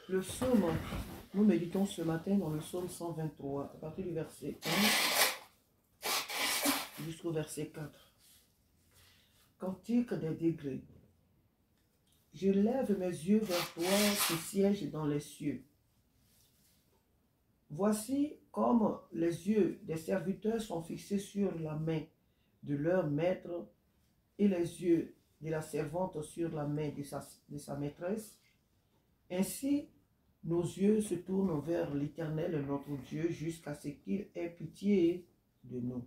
Le psaume, nous méditons ce matin dans le psaume 123, à partir du verset 1 jusqu'au verset 4. Cantique des degrés. Je lève mes yeux vers toi qui sièges dans les cieux. Voici comme les yeux des serviteurs sont fixés sur la main de leur maître et les yeux de la servante sur la main de sa maîtresse. Ainsi, nos yeux se tournent vers l'Éternel, notre Dieu, jusqu'à ce qu'il ait pitié de nous.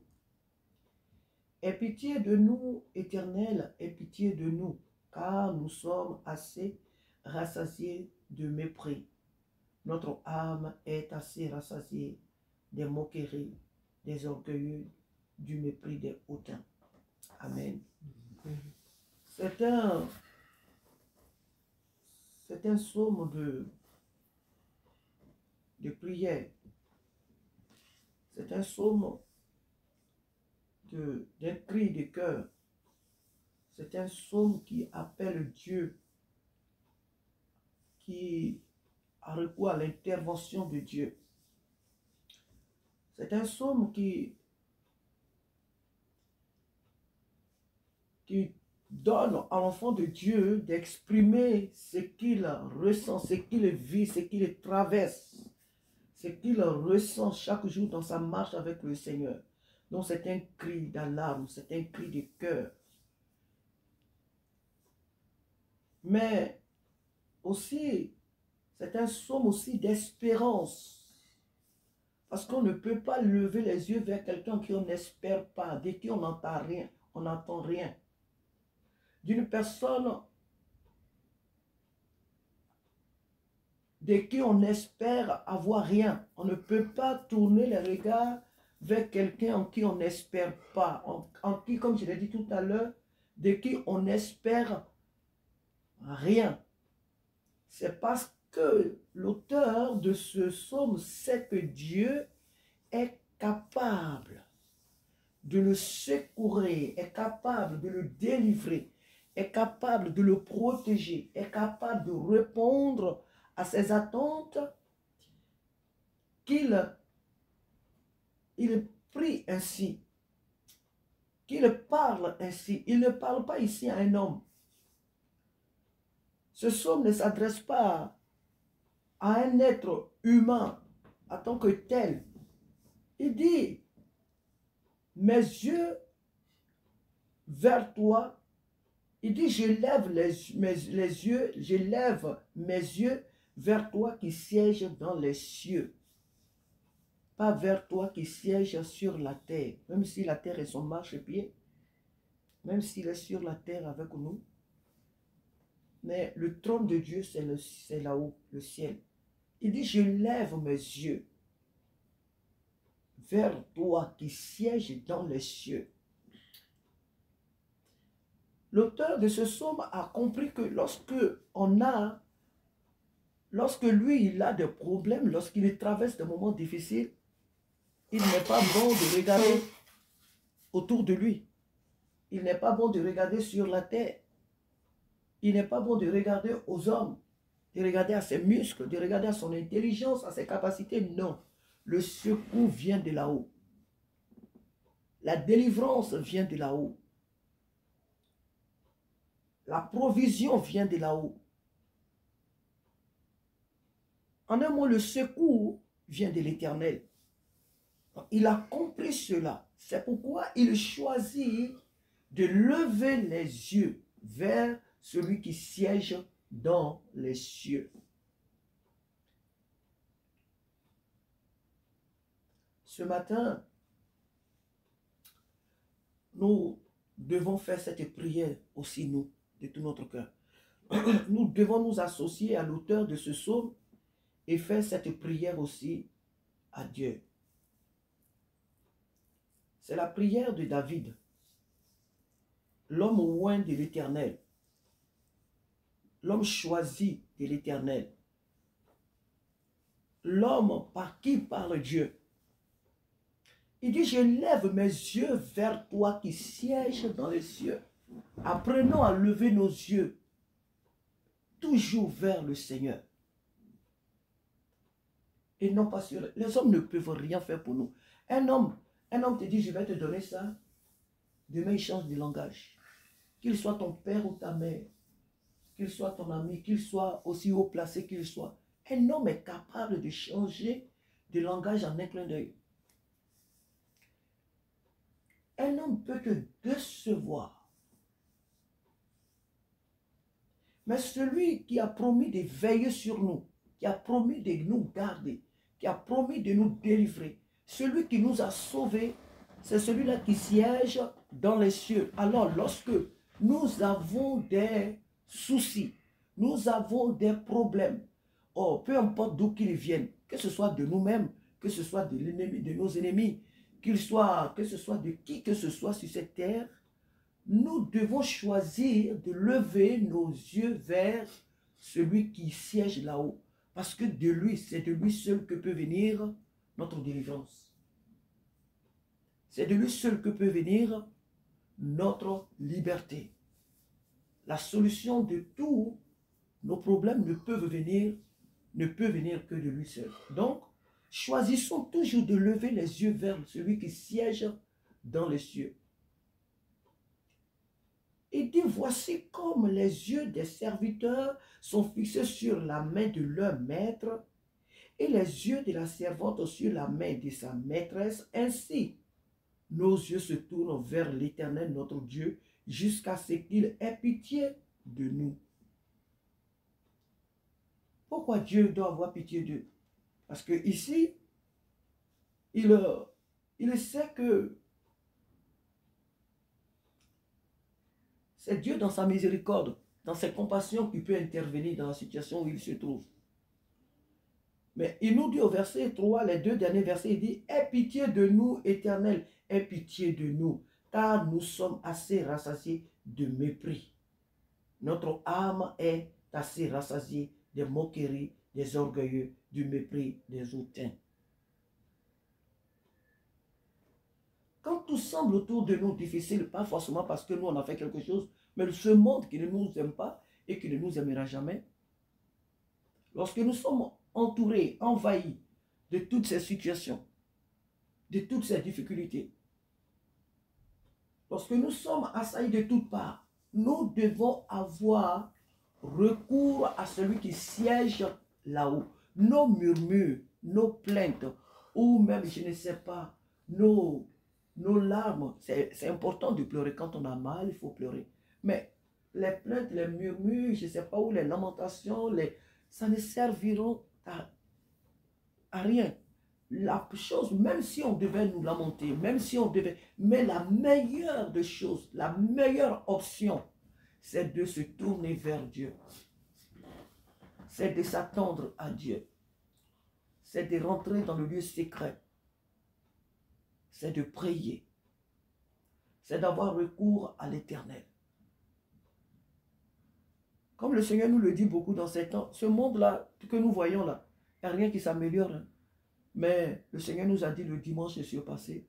Aie pitié de nous, Éternel, aie pitié de nous, car nous sommes assez rassasiés de mépris. Notre âme est assez rassasiée des moqueries, des orgueilleux, du mépris des hautains. Amen. C'est un psaume de prière. C'est un psaume d'un cri de cœur. C'est un psaume qui appelle Dieu, qui a recours à l'intervention de Dieu. C'est un psaume qui donne à l'enfant de Dieu d'exprimer ce qu'il ressent, ce qu'il vit, ce qu'il traverse, ce qu'il ressent chaque jour dans sa marche avec le Seigneur. Donc c'est un cri d'alarme, c'est un cri de cœur. Mais aussi, c'est un psaume aussi d'espérance. Parce qu'on ne peut pas lever les yeux vers quelqu'un qui on n'espère pas, de qui on n'entend rien, on n'entend rien. D'une personne de qui on espère avoir rien. On ne peut pas tourner les regards vers quelqu'un en qui on n'espère pas, en qui, comme je l'ai dit tout à l'heure, de qui on n'espère rien. C'est parce que l'auteur de ce psaume sait que Dieu est capable de le secourir, est capable de le délivrer, est capable de le protéger, est capable de répondre à ses attentes, qu'il prie ainsi, qu'il parle ainsi. Il ne parle pas ici à un homme. Ce psaume ne s'adresse pas à un être humain en tant que tel. Il dit, mes yeux vers toi. Il dit, je lève je lève mes yeux vers toi qui siège dans les cieux. Pas vers toi qui siège sur la terre. Même si la terre est son marchepied, même s'il est sur la terre avec nous. Mais le trône de Dieu, c'est là-haut, le ciel. Il dit, je lève mes yeux vers toi qui siège dans les cieux. L'auteur de ce psaume a compris que lorsque lui, il a des problèmes, lorsqu'il traverse des moments difficiles, il n'est pas bon de regarder autour de lui. Il n'est pas bon de regarder sur la terre. Il n'est pas bon de regarder aux hommes, de regarder à ses muscles, de regarder à son intelligence, à ses capacités. Non, le secours vient de là-haut. La délivrance vient de là-haut. La provision vient de là-haut. En un mot, le secours vient de l'Éternel. Il a compris cela. C'est pourquoi il choisit de lever les yeux vers celui qui siège dans les cieux. Ce matin, nous devons faire cette prière aussi, nous, de tout notre cœur. Nous devons nous associer à l'auteur de ce psaume et faire cette prière aussi à Dieu. C'est la prière de David, l'homme oint de l'Éternel, l'homme choisi de l'Éternel, l'homme par qui parle Dieu. Il dit, je lève mes yeux vers toi qui sièges dans les cieux. Apprenons à lever nos yeux toujours vers le Seigneur. et non pas sur... Les hommes ne peuvent rien faire pour nous. Un homme te dit, je vais te donner ça. Demain, il change de langage. Qu'il soit ton père ou ta mère, qu'il soit ton ami, qu'il soit aussi haut placé qu'il soit. Un homme est capable de changer de langage en un clin d'œil. Un homme peut te décevoir. Mais celui qui a promis de veiller sur nous, qui a promis de nous garder, qui a promis de nous délivrer, celui qui nous a sauvés, c'est celui-là qui siège dans les cieux. Alors, lorsque nous avons des soucis, nous avons des problèmes, oh, peu importe d'où qu'ils viennent, que ce soit de nous-mêmes, que ce soit de l'ennemi, de nos ennemis, que ce soit de qui que ce soit sur cette terre, nous devons choisir de lever nos yeux vers celui qui siège là-haut. Parce que de lui, c'est de lui seul que peut venir notre délivrance. C'est de lui seul que peut venir notre liberté. La solution de tous nos problèmes ne peut venir que de lui seul. Donc, choisissons toujours de lever les yeux vers celui qui siège dans les cieux. Il dit, voici comme les yeux des serviteurs sont fixés sur la main de leur maître et les yeux de la servante sur la main de sa maîtresse. Ainsi, nos yeux se tournent vers l'Éternel notre Dieu jusqu'à ce qu'il ait pitié de nous. Pourquoi Dieu doit avoir pitié d'eux? Parce que ici, il sait que c'est Dieu dans sa miséricorde, dans ses compassions qui peut intervenir dans la situation où il se trouve. Mais il nous dit au verset 3, les deux derniers versets, il dit, aie pitié de nous, Éternel, aie pitié de nous, car nous sommes assez rassasiés de mépris. Notre âme est assez rassasiée des moqueries, des orgueilleux, du mépris des hautains. Quand tout semble autour de nous difficile, pas forcément parce que nous on a fait quelque chose, mais ce monde qui ne nous aime pas et qui ne nous aimera jamais, lorsque nous sommes entourés, envahis de toutes ces situations, de toutes ces difficultés, lorsque nous sommes assaillis de toutes parts, nous devons avoir recours à celui qui siège là-haut. Nos murmures, nos plaintes, ou même, je ne sais pas, nos larmes, c'est important de pleurer. Quand on a mal, il faut pleurer. Mais les plaintes, les murmures, je ne sais pas où, les lamentations, ça ne serviront à rien. La chose, même si on devait nous lamenter, même si on devait... Mais la meilleure des choses, la meilleure option, c'est de se tourner vers Dieu. C'est de s'attendre à Dieu. C'est de rentrer dans le lieu secret. C'est de prier. C'est d'avoir recours à l'Éternel. Comme le Seigneur nous le dit beaucoup dans ces temps, ce monde-là que nous voyons là, il n'y a rien qui s'améliore. Hein. Mais le Seigneur nous a dit le dimanche surpassé,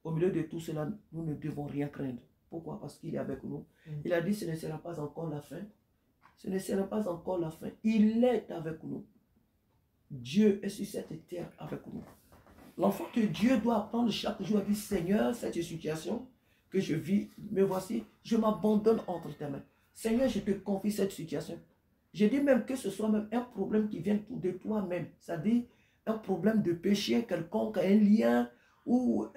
au milieu de tout cela, nous ne devons rien craindre. Pourquoi? Parce qu'il est avec nous. Il a dit, ce ne sera pas encore la fin. Ce ne sera pas encore la fin. Il est avec nous. Dieu est sur cette terre avec nous. L'enfant de Dieu doit apprendre chaque jour à dire, Seigneur, cette situation que je vis, me voici, je m'abandonne entre tes mains. Seigneur, je te confie cette situation. Je dis même que ce soit même un problème qui vient de toi-même. C'est-à-dire un problème de péché quelconque, un lien ou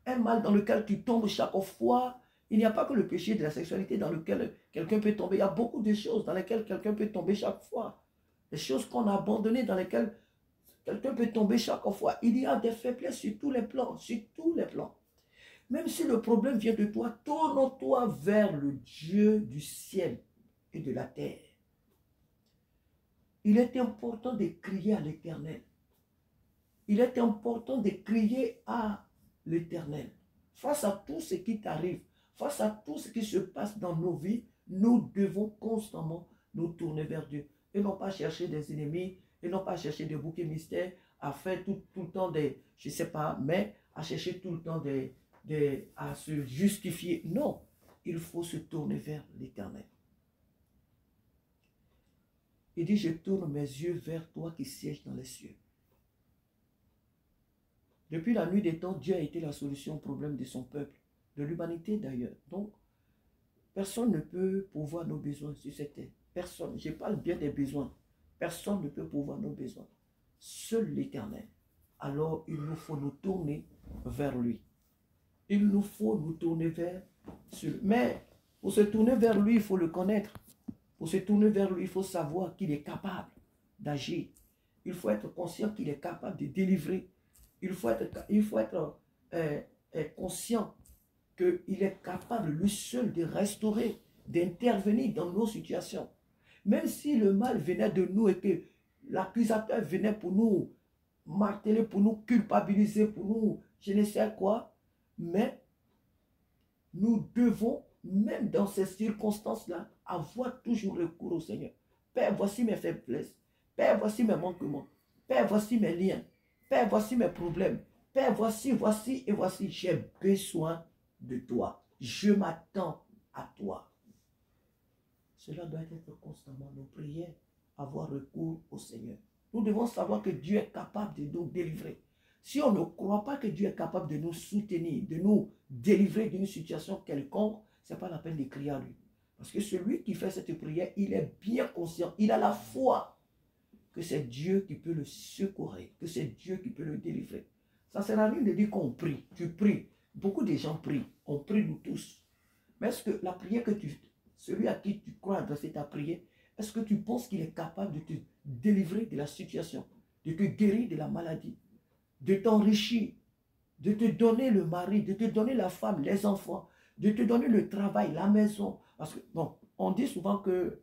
un mal dans lequel tu tombes chaque fois. Il n'y a pas que le péché de la sexualité dans lequel quelqu'un peut tomber. Il y a beaucoup de choses dans lesquelles quelqu'un peut tomber chaque fois. Des choses qu'on a abandonnées, dans lesquelles quelqu'un peut tomber chaque fois. Il y a des faiblesses sur tous les plans, sur tous les plans. Même si le problème vient de toi, tourne-toi vers le Dieu du ciel et de la terre. Il est important de crier à l'Éternel. Il est important de crier à l'Éternel. Face à tout ce qui t'arrive, face à tout ce qui se passe dans nos vies, nous devons constamment nous tourner vers Dieu. Et non pas chercher des ennemis, et non pas chercher des boucs émissaires, à faire tout le temps des, je ne sais pas, mais à chercher tout le temps à se justifier. Non, il faut se tourner vers l'Éternel. Il dit, je tourne mes yeux vers toi qui sièges dans les cieux. Depuis la nuit des temps, Dieu a été la solution au problème de son peuple, de l'humanité d'ailleurs. Donc, personne ne peut pourvoir nos besoins sur cette terre. Personne. Je parle bien des besoins. Personne ne peut pourvoir nos besoins. Seul l'Éternel. Alors, il nous faut nous tourner vers lui. Il nous faut nous tourner vers lui. Mais pour se tourner vers lui, il faut le connaître. Pour se tourner vers lui, il faut savoir qu'il est capable d'agir. Il faut être conscient qu'il est capable de délivrer. Il faut être conscient qu'il est capable, lui seul, de restaurer, d'intervenir dans nos situations. Même si le mal venait de nous et que l'accusateur venait pour nous marteler, pour nous culpabiliser, pour nous, je ne sais quoi, mais nous devons, même dans ces circonstances-là, avoir toujours recours au Seigneur. Père, voici mes faiblesses. Père, voici mes manquements. Père, voici mes liens. Père, voici mes problèmes. Père, voici et voici. J'ai besoin de toi. Je m'attends à toi. Cela doit être constamment nos prières, avoir recours au Seigneur. Nous devons savoir que Dieu est capable de nous délivrer. Si on ne croit pas que Dieu est capable de nous soutenir, de nous délivrer d'une situation quelconque, ce n'est pas la peine de crier à lui. Parce que celui qui fait cette prière, il est bien conscient, il a la foi que c'est Dieu qui peut le secourir, que c'est Dieu qui peut le délivrer. Ça ne sert à rien de dire qu'on prie. Tu pries. Beaucoup de gens prient. On prie nous tous. Mais est-ce que la prière que celui à qui tu crois adresser ta prière, est-ce que tu penses qu'il est capable de te délivrer de la situation, de te guérir de la maladie, de t'enrichir, de te donner le mari, de te donner la femme, les enfants, de te donner le travail, la maison? Parce que, bon, on dit souvent que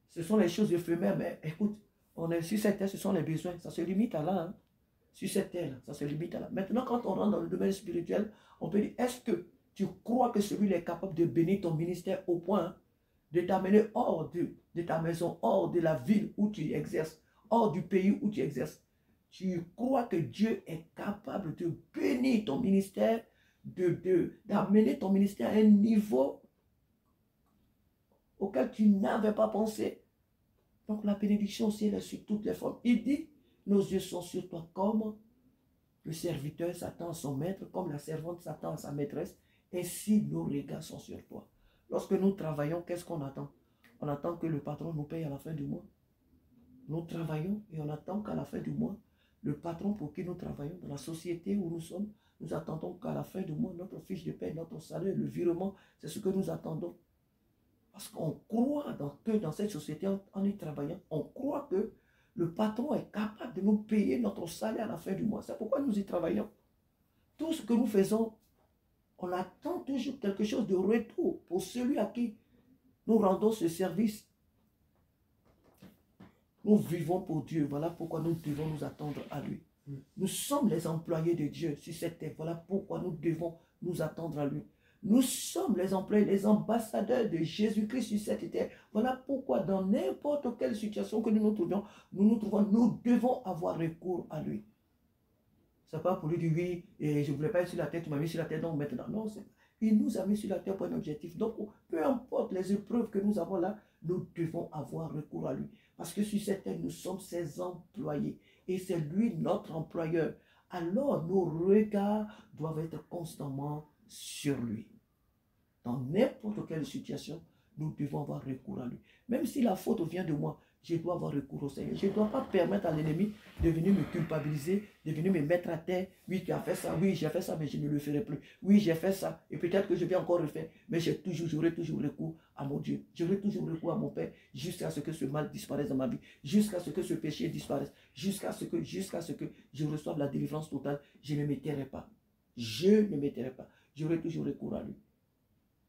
ce sont les choses éphémères, mais écoute, on est sur cette terre, ce sont les besoins, ça se limite à là. Hein. Sur cette terre, ça se limite à là. Maintenant, quand on rentre dans le domaine spirituel, on peut dire, est-ce que tu crois que celui-là est capable de bénir ton ministère au point de t'amener hors de ta maison, hors de la ville où tu exerces, hors du pays où tu exerces? Tu crois que Dieu est capable de bénir ton ministère, d'amener ton ministère à un niveau auquel tu n'avais pas pensé? Donc la bénédiction aussi, elle est sur toutes les formes. Il dit, nos yeux sont sur toi comme le serviteur s'attend à son maître, comme la servante s'attend à sa maîtresse, ainsi nos regards sont sur toi. Lorsque nous travaillons, qu'est-ce qu'on attend? On attend que le patron nous paye à la fin du mois. Nous travaillons et on attend qu'à la fin du mois, le patron pour qui nous travaillons, dans la société où nous sommes, nous attendons qu'à la fin du mois, notre fiche de paie, notre salaire, le virement, c'est ce que nous attendons. Parce qu'on croit que dans cette société, en y travaillant, on croit que le patron est capable de nous payer notre salaire à la fin du mois. C'est pourquoi nous y travaillons. Tout ce que nous faisons, on attend toujours quelque chose de retour pour celui à qui nous rendons ce service. Nous vivons pour Dieu. Voilà pourquoi nous devons nous attendre à lui. Nous sommes les employés de Dieu sur cette terre. Voilà pourquoi nous devons nous attendre à lui. Nous sommes les employés, les ambassadeurs de Jésus-Christ sur cette terre. Voilà pourquoi dans n'importe quelle situation que nous trouvons, nous devons avoir recours à lui. Ce n'est pas pour lui dire oui, et je ne voulais pas être sur la terre, tu m'as mis sur la terre, donc maintenant. Non, il nous a mis sur la terre pour un objectif. Donc, peu importe les épreuves que nous avons là, nous devons avoir recours à lui. Parce que sur cette terre, nous sommes ses employés. Et c'est lui notre employeur. Alors, nos regards doivent être constamment sur lui. Dans n'importe quelle situation, nous devons avoir recours à lui. Même si la faute vient de moi, je dois avoir recours au Seigneur. Je ne dois pas permettre à l'ennemi de venir me culpabiliser, de venir me mettre à terre. Oui, tu as fait ça, oui, j'ai fait ça, mais je ne le ferai plus. Oui, j'ai fait ça, et peut-être que je vais encore le faire, mais j'aurai toujours recours à mon Dieu. J'aurai toujours recours à mon Père, jusqu'à ce que ce mal disparaisse dans ma vie, jusqu'à ce que ce péché disparaisse, jusqu'à ce que je reçoive la délivrance totale. Je ne me tairai pas. Je ne me tairai pas. J'aurai toujours recours à lui.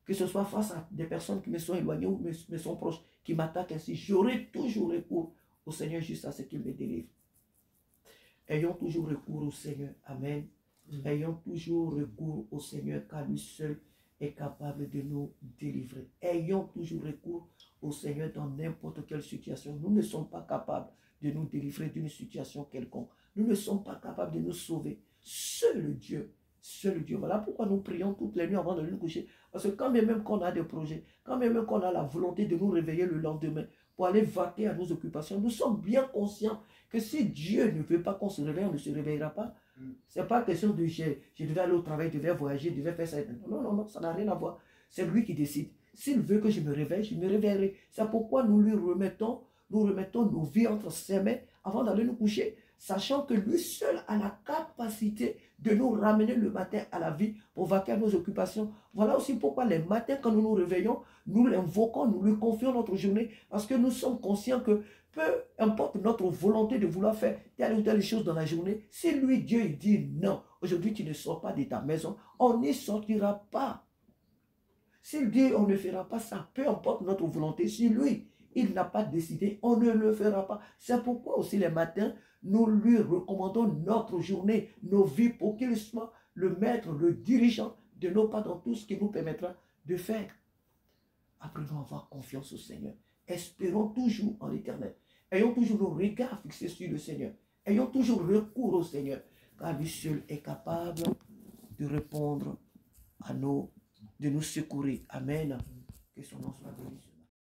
Que ce soit face à des personnes qui me sont éloignées ou me sont proches, qui m'attaquent ainsi, j'aurai toujours recours au Seigneur jusqu'à ce qu'il me délivre. Ayons toujours recours au Seigneur. Amen. Ayons toujours recours au Seigneur, car lui seul est capable de nous délivrer. Ayons toujours recours au Seigneur dans n'importe quelle situation. Nous ne sommes pas capables de nous délivrer d'une situation quelconque. Nous ne sommes pas capables de nous sauver. Seul Dieu. Seul Dieu. Voilà pourquoi nous prions toutes les nuits avant de nous coucher. Parce que quand même qu'on a des projets, quand même qu'on a la volonté de nous réveiller le lendemain pour aller vaquer à nos occupations, nous sommes bien conscients que si Dieu ne veut pas qu'on se réveille, on ne se réveillera pas. Ce n'est pas question de je devais aller au travail, je devais voyager, je devais faire ça. Non, non, non, ça n'a rien à voir. C'est lui qui décide. S'il veut que je me réveille, je me réveillerai. C'est pourquoi nous lui remettons nos vies entre ses mains avant d'aller nous coucher, sachant que lui seul a la capacité de nous ramener le matin à la vie pour vaquer à nos occupations. Voilà aussi pourquoi les matins, quand nous nous réveillons, nous l'invoquons, nous lui confions notre journée, parce que nous sommes conscients que peu importe notre volonté de vouloir faire telle ou telle chose dans la journée, si lui, Dieu, il dit non, aujourd'hui tu ne sors pas de ta maison, on n'y sortira pas. S'il dit on ne fera pas ça, peu importe notre volonté, si lui, il n'a pas décidé, on ne le fera pas. C'est pourquoi aussi les matins, nous lui recommandons notre journée, nos vies, pour qu'il soit le maître, le dirigeant de nos pas dans tout ce qui nous permettra de faire. Apprenons à avoir confiance au Seigneur. Espérons toujours en l'Éternel. Ayons toujours nos regards fixés sur le Seigneur. Ayons toujours recours au Seigneur, car lui seul est capable de répondre à de nous secourir. Amen. Que son nom soit béni.